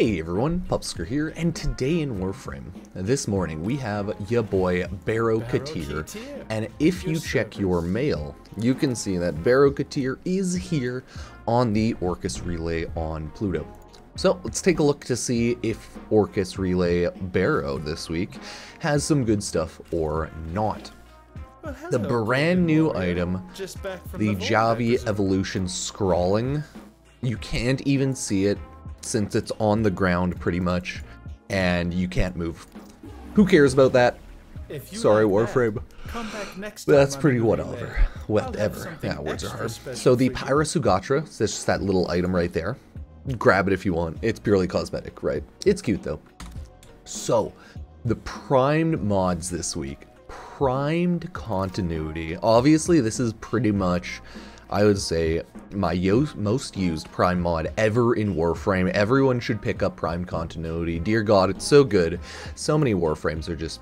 Hey everyone, Pupsker here, and today in Warframe, this morning we have ya boy Baro Ki'Teer, and if you check your mail, you can see that Baro Ki'Teer is here on the Orcus Relay on Pluto. So let's take a look to see if Orcus Relay Baro this week has some good stuff or not. Well, the brand new item, the Javi Evolution Scrawling, you can't even see it since it's on the ground pretty much, and you can't move. Who cares about that? Sorry, Warframe. That's pretty whatever. Whatever. Yeah, words are hard. So the Pyrosugatra, it's just that little item right there. Grab it if you want. It's purely cosmetic, right? It's cute though. So, the primed mods this week. Primed continuity. Obviously, this is pretty much, I would say, my most used Prime mod ever in Warframe. Everyone should pick up Prime Continuity. Dear God, it's so good. So many Warframes are just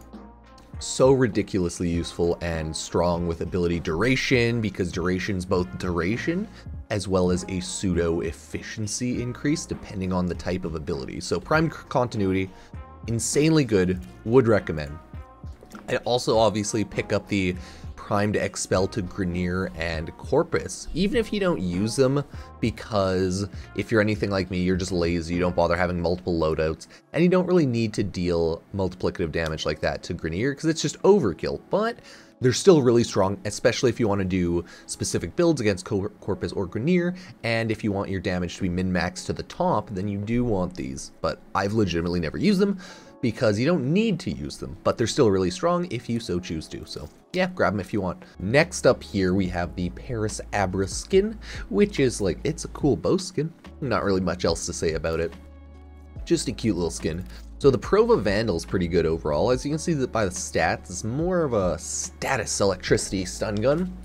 so ridiculously useful and strong with ability duration, because duration's both duration as well as a pseudo efficiency increase depending on the type of ability. So Prime Continuity, insanely good, would recommend. I also obviously pick up the Primed Expel to Grineer and Corpus, even if you don't use them, because if you're anything like me, you're just lazy, you don't bother having multiple loadouts, and you don't really need to deal multiplicative damage like that to Grineer, because it's just overkill, but they're still really strong, especially if you want to do specific builds against Corpus or Grineer, and if you want your damage to be min-maxed to the top, then you do want these, but I've legitimately never used them, because you don't need to use them, but they're still really strong if you so choose to, so yeah, grab them if you want. Next up here, we have the Paris Abra skin, which is like, it's a cool bow skin. Not really much else to say about it. Just a cute little skin. So the Prova Vandal is pretty good overall. As you can see that by the stats, it's more of a status electricity stun gun,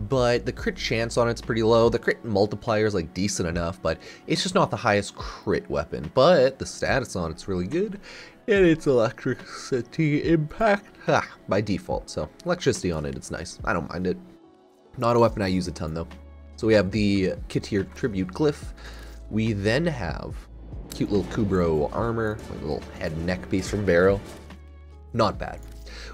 but the crit chance on it's pretty low. The crit multiplier is like decent enough, but it's just not the highest crit weapon, but the status on it's really good. And it's electricity impact by default, so electricity on it, it's nice. I don't mind it. Not a weapon I use a ton though. So we have the Ker Tribute glyph. We then have cute little Kubro armor, like a little head and neck piece from Baro. Not bad.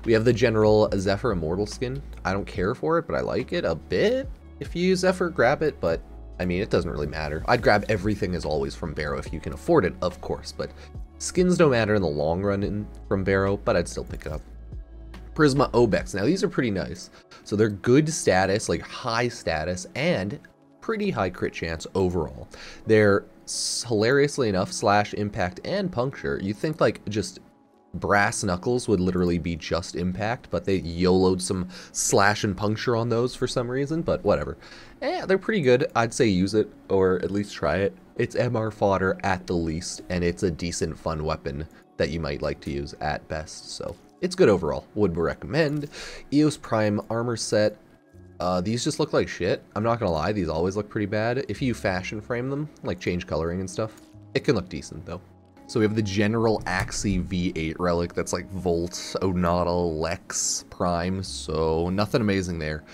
We have the general Zephyr Immortal skin. I don't care for it, but I like it a bit. If you use Zephyr, grab it, but I mean, it doesn't really matter. I'd grab everything as always from Baro if you can afford it, of course, but skins don't matter in the long run from Baro, but I'd still pick it up. Prisma Obex. Now these are pretty nice. So they're good status, like high status, and pretty high crit chance overall. They're hilariously enough slash impact and puncture. You think like just brass knuckles would literally be just impact, but they YOLO'd some slash and puncture on those for some reason, but whatever. Yeah, they're pretty good. I'd say use it, or at least try it. It's MR fodder at the least, and it's a decent fun weapon that you might like to use at best, so it's good overall. Would recommend. EOS Prime armor set. These just look like shit. I'm not gonna lie, these always look pretty bad. If you fashion frame them, like change coloring and stuff, it can look decent though. So we have the General Axii V8 relic that's like Volt, Odonata, Lex, Prime, so nothing amazing there.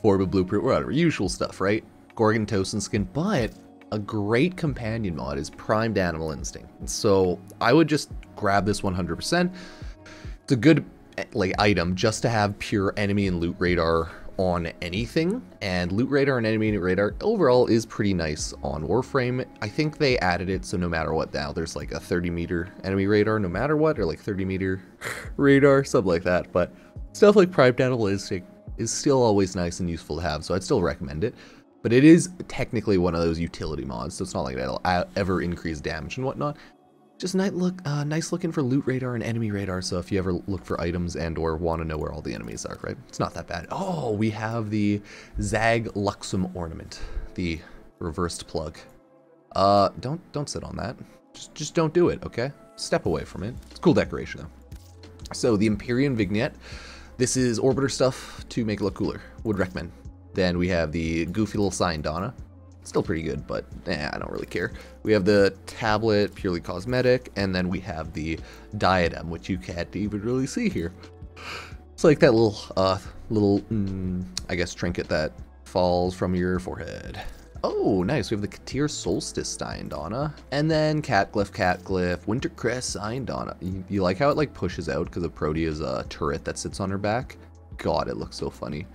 Forba blueprint, whatever, usual stuff, right? Gorgon Tosin skin, but a great companion mod is Primed Animal Instinct. So I would just grab this 100%. It's a good like item just to have pure enemy and loot radar on anything, and loot radar and enemy radar overall is pretty nice on Warframe. I think they added it so no matter what now there's like a 30-meter enemy radar no matter what, or like 30-meter radar, something like that, but stuff like Primed Animal Instinct is still always nice and useful to have, so I'd still recommend it. But it is technically one of those utility mods, so it's not like it'll ever increase damage and whatnot. Just nice looking for loot radar and enemy radar, so if you ever look for items and or want to know where all the enemies are, right? It's not that bad. Oh, we have the Zap Luxum Ornament, the reversed plug. Don't sit on that. Just don't do it, okay? Step away from it. It's cool decoration though. So the Imperium Vignette. This is Orbiter stuff to make it look cooler. Would recommend. Then we have the goofy little sign Donna. Still pretty good, but I don't really care. We have the tablet, purely cosmetic, and then we have the Diadem, which you can't even really see here. It's like that little, I guess, trinket that falls from your forehead. Oh, nice. We have the Ki'Teer Solstice Iondana. And then Catglyph, Wintercrest Iondana. You like how it like pushes out because of Protea's turret that sits on her back? God, it looks so funny.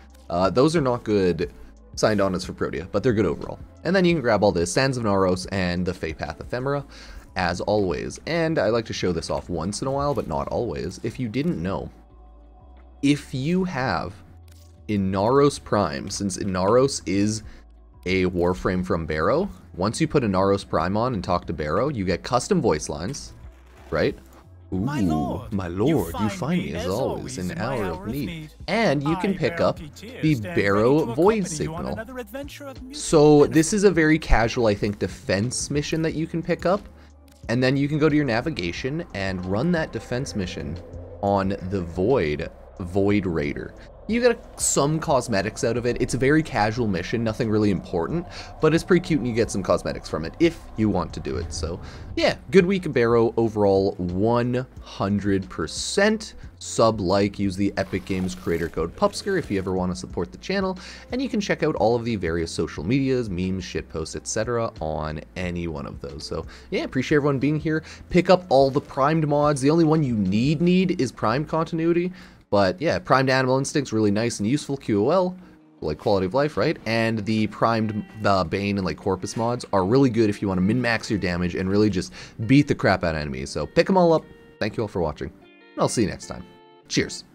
Those are not good Iondanas for Protea, but they're good overall. And then you can grab all this Sands of Naros and the Fey Path Ephemera, as always. And I like to show this off once in a while, but not always. If you didn't know, if you have Naros Prime, since Naros is a Warframe from Baro, once you put Naros Prime on and talk to Baro, you get custom voice lines, right? Ooh, my lord, you find me as always in hour of need. And you can pick up the Baro Void Signal. So this is a very casual, I think, defense mission that you can pick up. And then you can go to your navigation and run that defense mission on the Void Raider. You get some cosmetics out of it. It's a very casual mission, nothing really important, but it's pretty cute and you get some cosmetics from it if you want to do it. So yeah, good week of Baro overall, 100%. Use the Epic Games creator code Pupsker if you ever want to support the channel, and you can check out all of the various social medias, memes, shitposts, etc. on any one of those. So yeah, appreciate everyone being here. Pick up all the primed mods. The only one you need is primed continuity. But yeah, primed Animal Instinct's really nice and useful QOL, like quality of life, right? And the primed Bane and like Corpus mods are really good if you want to min-max your damage and really just beat the crap out of enemies. So pick them all up. Thank you all for watching, and I'll see you next time. Cheers.